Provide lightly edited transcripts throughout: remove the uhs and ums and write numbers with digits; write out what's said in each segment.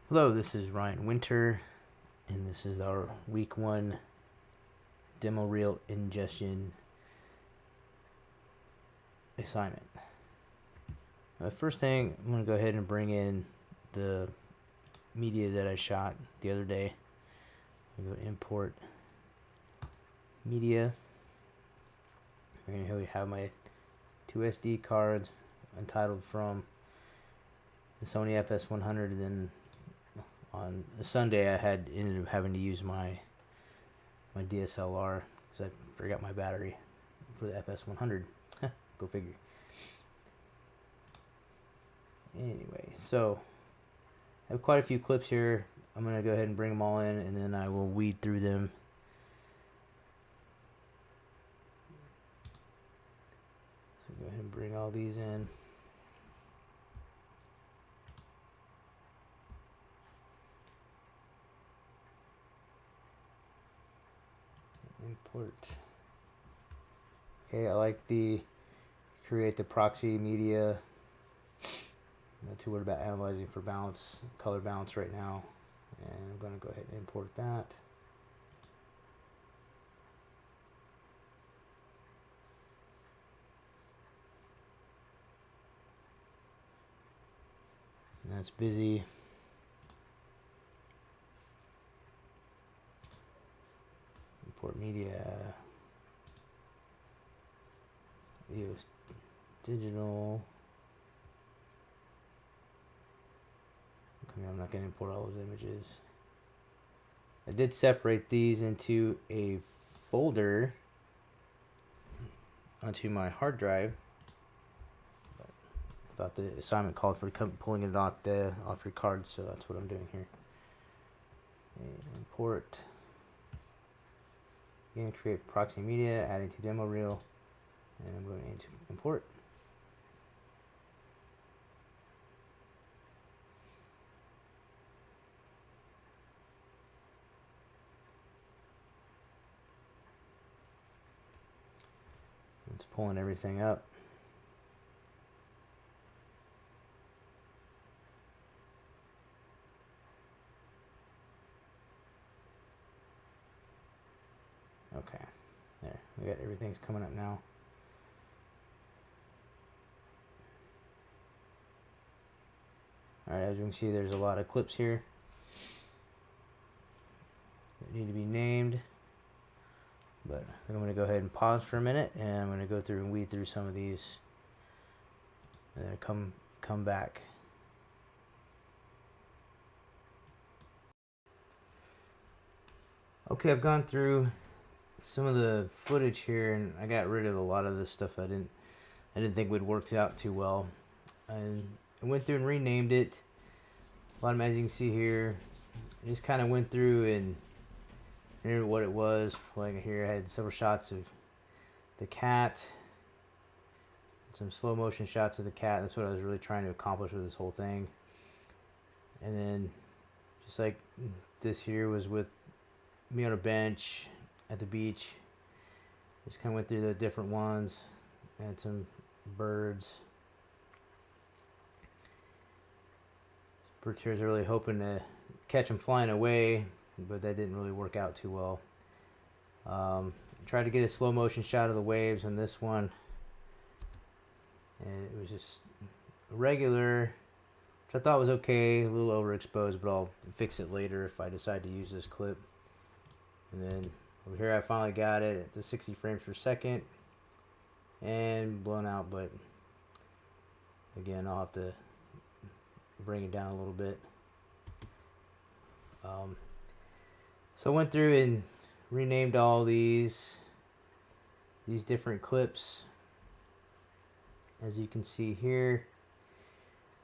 Hello, this is Ryan Winter, and this is our week 1 demo reel ingestion assignment. First thing, I'm going to go ahead and bring in the media that I shot the other day. I'm going to go import media. And here we have my 2 SD cards entitled from the Sony FS100, and then on a Sunday I ended up having to use my DSLR because I forgot my battery for the FS100. Go figure. Anyway, so I have quite a few clips here. I'm going to go ahead and bring them all in, and then I will weed through them. So go ahead and bring all these in. Import. Okay, I like the create the proxy media. I'm not too worried about analyzing for balance, color balance right now. And I'm going to go ahead and import that. And that's busy. Import media. Use digital. I'm not going to import all those images. I did separate these into a folder onto my hard drive. I thought the assignment called for pulling it off your card, so that's what I'm doing here. And import. Again, create proxy media, adding to demo reel, and I'm going into import. It's pulling everything up. Okay, there, we got everything's coming up now. Alright, as you can see, there's a lot of clips here that need to be named. But I'm going to go ahead and pause for a minute, and I'm going to go through and weed through some of these, and then come back. Okay, I've gone through some of the footage here, and I got rid of a lot of the stuff I didn't think would work out too well. And I went through and renamed it. A lot of them, as you can see here, I just kind of went through and remember what it was. Like here, I had several shots of the cat, some slow motion shots of the cat. That's what I was really trying to accomplish with this whole thing. And then, just like this here was with me on a bench at the beach. Just kind of went through the different ones. Had some birds. Birds here, I was really hoping to catch them flying away, but that didn't really work out too well. Tried to get a slow motion shot of the waves on this one, and it was just regular, which I thought was okay, a little overexposed, but I'll fix it later if I decide to use this clip. And then over here I finally got it at the 60 frames per second and blown out, but again I'll have to bring it down a little bit. So I went through and renamed all these different clips. As you can see here,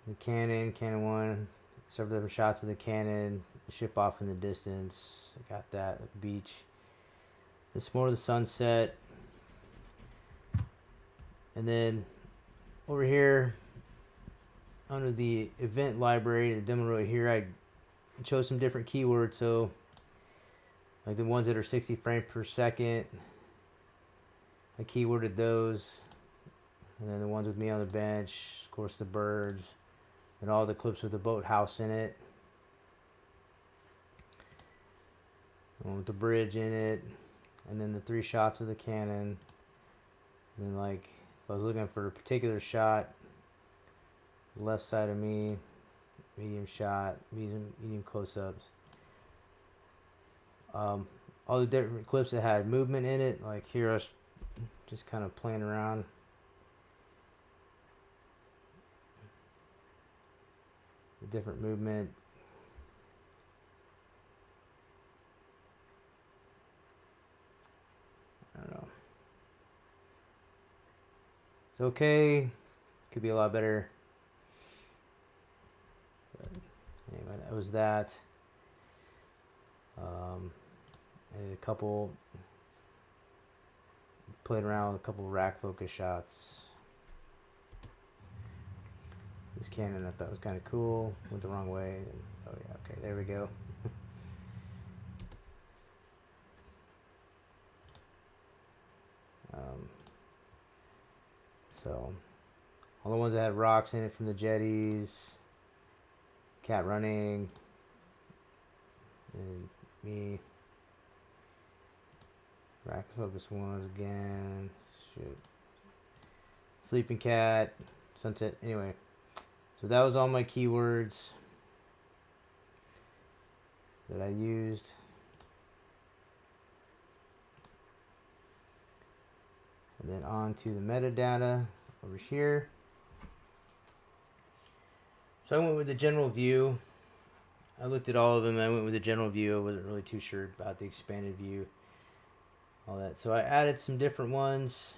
the Canon 1, several different shots of the Canon, the ship off in the distance. I got that at the beach. This more of the sunset. And then over here under the event library, the demo right here, I chose some different keywords. So like the ones that are 60 frames per second, I keyworded those. And then the ones with me on the bench, of course the birds, and all the clips with the boathouse in it. one with the bridge in it, and then the 3 shots of the cannon. And then, like, if I was looking for a particular shot, left side of me, medium shot, medium close-ups. All the different clips that had movement in it, like here I was just kind of playing around. The different movement. I don't know. It's okay. Could be a lot better. But anyway, that was that. And a couple, played around with a couple rack focus shots. This cannon I thought was kind of cool. Went the wrong way. Oh yeah, okay, there we go. So, all the ones that had rocks in it from the jetties, cat running, and me. Rack focus ones again. Shoot. Sleeping cat, sunset. Anyway, so that was all my keywords that I used. And then on to the metadata over here. So I went with the general view. I looked at all of them. I went with the general view. I wasn't really too sure about the expanded view. All that. So I added some different ones.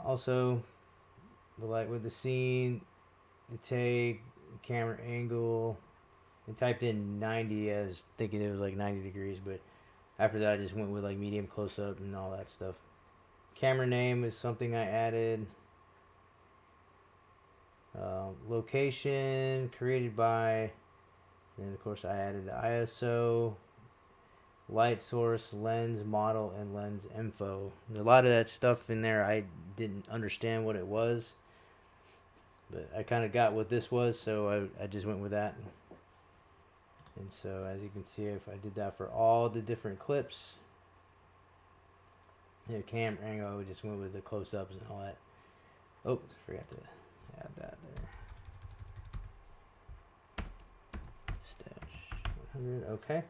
Also, the light with the scene, the take, camera angle. I typed in 90 as thinking it was like 90 degrees, but after that I just went with like medium close up and all that stuff. Camera name is something I added. Location created by, and of course I added the ISO, light source, lens model, and lens info. There's a lot of that stuff in there I didn't understand what it was, but I kind of got what this was, so I just went with that. And so as you can see, if I did that for all the different clips, camera angle, I just went with the close-ups and all that. Oh, forgot to add that there. Stash 100, okay.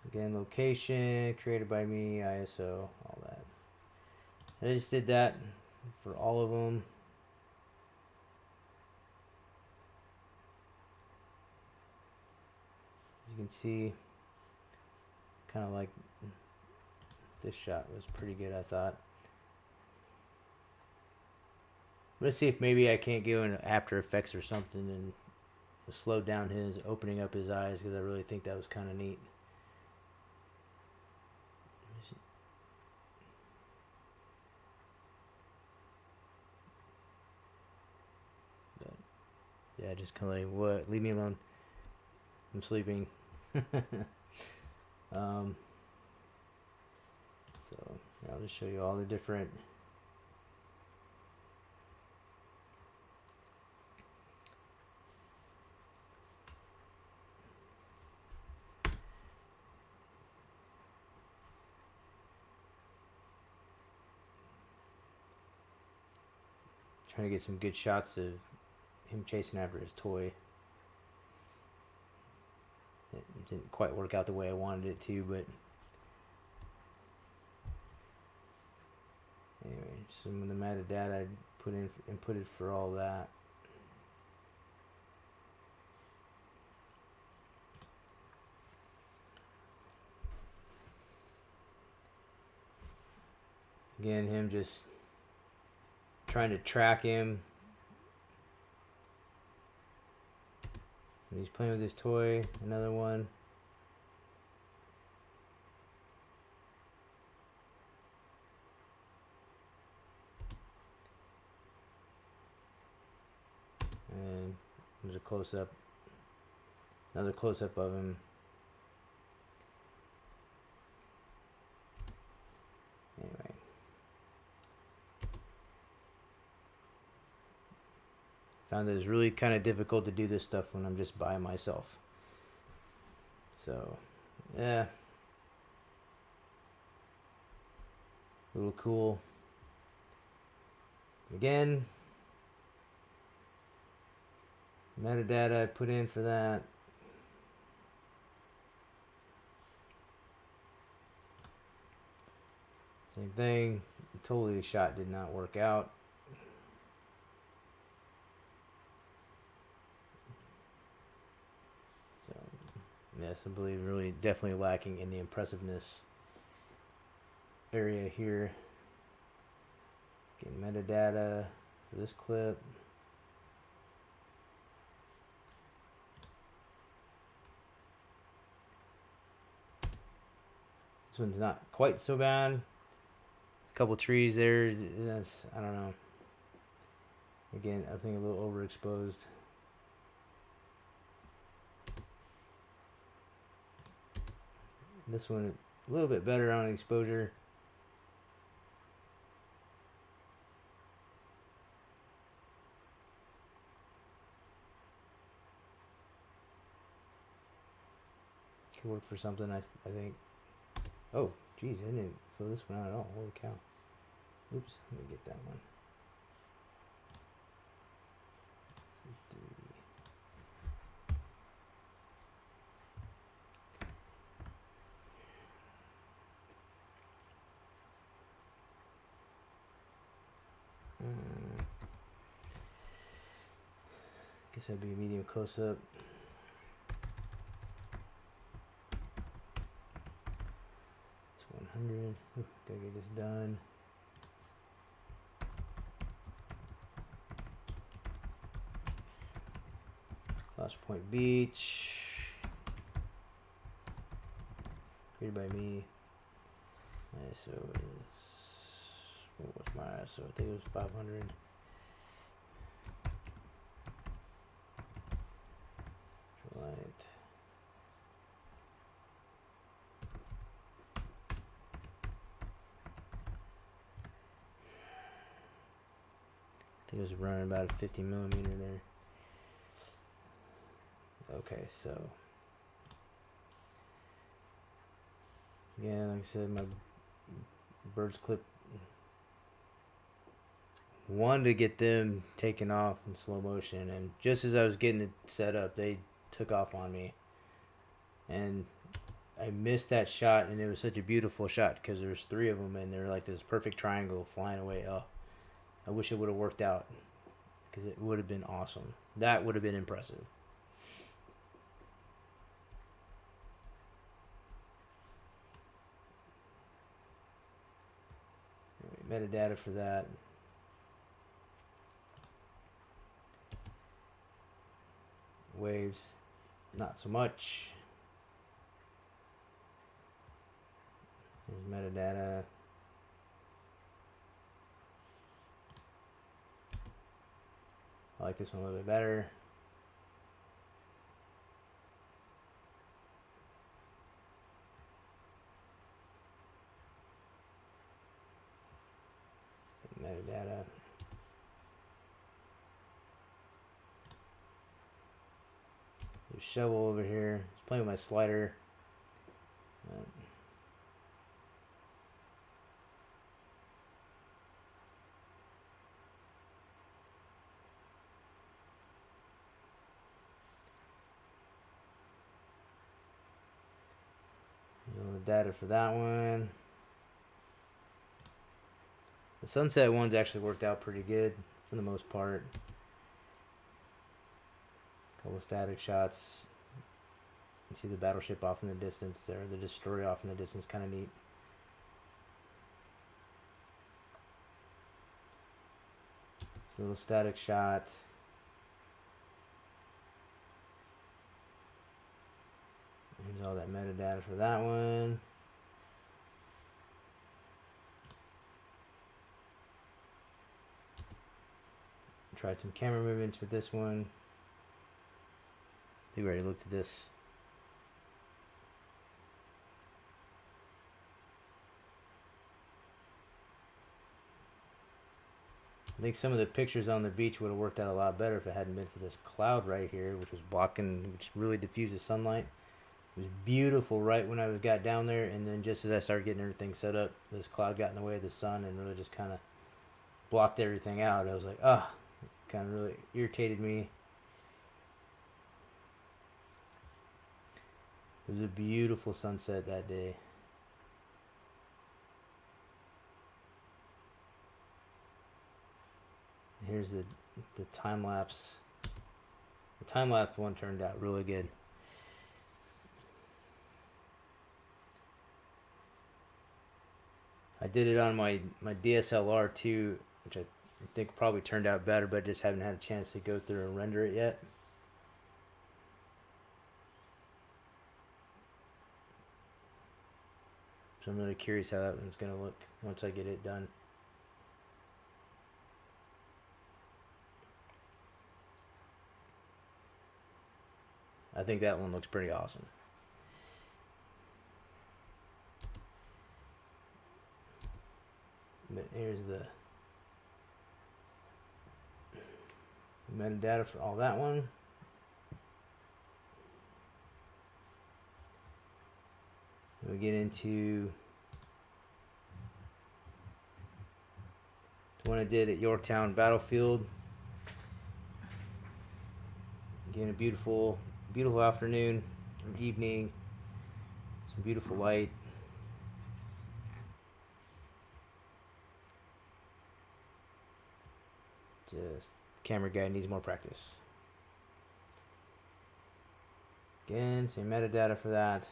Again, location, created by me, ISO, all that. I just did that for all of them. As you can see, kind of like this shot was pretty good, I thought. Let's see if maybe I can't go into After Effects or something and slow down his opening up his eyes, because I really think that was kind of neat. But yeah, just kind of like, what? Leave me alone. I'm sleeping. So I'll just show you all the different trying to get some good shots of him chasing after his toy. It didn't quite work out the way I wanted it to, but anyway, some of the metadata I put in inputted for all that. Again, him just trying to track him. And he's playing with his toy, another one. And there's a close-up, another close-up of him. Anyway. Found that it's really kind of difficult to do this stuff when I'm just by myself. So, yeah. A little cool. Again, metadata I put in for that. Same thing. Totally the shot did not work out. So, yes, I believe really definitely lacking in the impressiveness area here. Getting metadata for this clip. This one's not quite so bad. A couple trees there. That's, I don't know. Again, I think a little overexposed. This one a little bit better on exposure. Could work for something, I think. Oh, geez, I didn't fill this one out at all. Holy cow. Oops, let me get that one. Guess that'd be a medium close-up. It's 100. Ooh, gotta get this done. Lost Point Beach. Created by me. ISO is, what was my ISO? I think it was 500. Light. I think it was running about a 50 millimeter there. Okay, so yeah, like I said, my birds clip, wanted to get them taken off in slow motion, and just as I was getting it set up, they took off on me, and I missed that shot. And it was such a beautiful shot because there's 3 of them and they're like this perfect triangle flying away. Oh, I wish it would have worked out because it would have been awesome. That would have been impressive. Metadata for that. Waves, not so much. There's metadata. I like this one a little bit better. Metadata. There's shovel over here. Just playing with my slider. The data for that one. The sunset ones actually worked out pretty good for the most part. Couple static shots. You see the battleship off in the distance there, the destroyer off in the distance, kind of neat. It's a little static shot. Here's all that metadata for that one. Tried some camera movements with this one. I think we already looked at this. I think some of the pictures on the beach would have worked out a lot better if it hadn't been for this cloud right here, which was blocking, which really diffuses sunlight. It was beautiful right when I got down there, and then just as I started getting everything set up, this cloud got in the way of the sun and really just kind of blocked everything out. I was like, ah, kind of really irritated me. It was a beautiful sunset that day. Here's the time lapse. The time lapse one turned out really good. I did it on my DSLR too, which I think probably turned out better, but I just haven't had a chance to go through and render it yet. So I'm really curious how that one's gonna look once I get it done. I think that one looks pretty awesome. But here's the metadata for all that one. We get into the one I did at Yorktown Battlefield. Again, a beautiful afternoon or evening. Some beautiful light. Just camera guy needs more practice. Again, some metadata for that.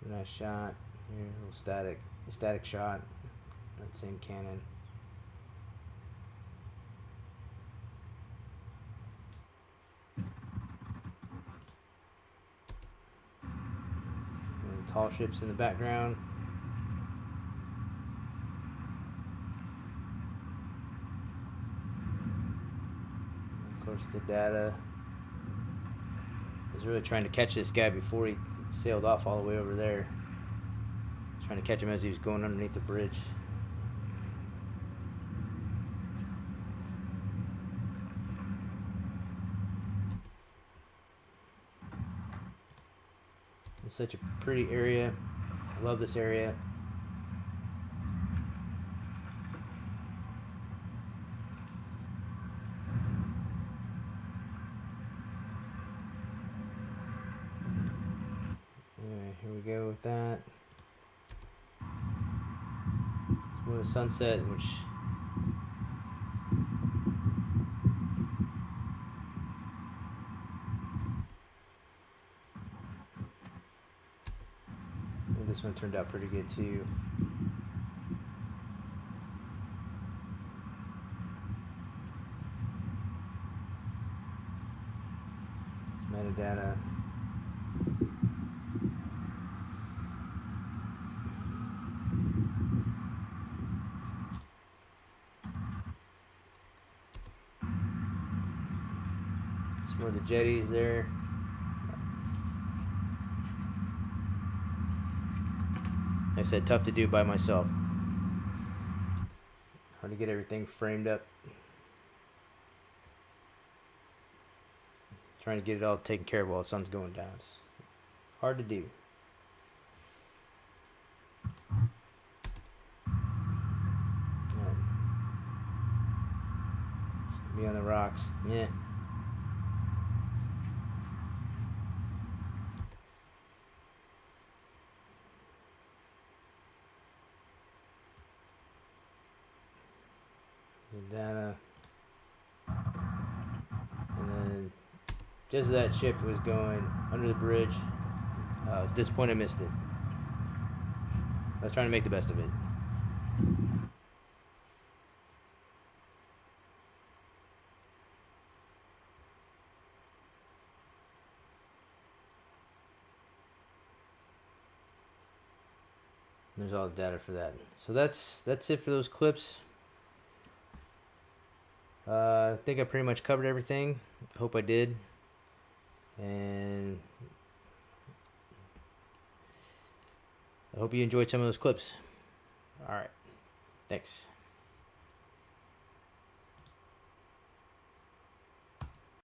Nice shot. Here, a little static shot. That same Canon. And tall ships in the background. And of course, the data. I was really trying to catch this guy before he sailed off all the way over there. Trying to catch him as he was going underneath the bridge. It's such a pretty area. I love this area. Anyway, here we go with that. With a sunset, which this one turned out pretty good too. Some metadata. Some more of the jetties there. Like I said, tough to do by myself. Hard to get everything framed up. Trying to get it all taken care of while the sun's going down. It's hard to do. Be on the rocks. Yeah. The data. And then just as that ship was going under the bridge, I was disappointed I missed it. I was trying to make the best of it. There's all the data for that. So that's it for those clips. I think I pretty much covered everything. Hope I did. And I hope you enjoyed some of those clips. Alright. Thanks.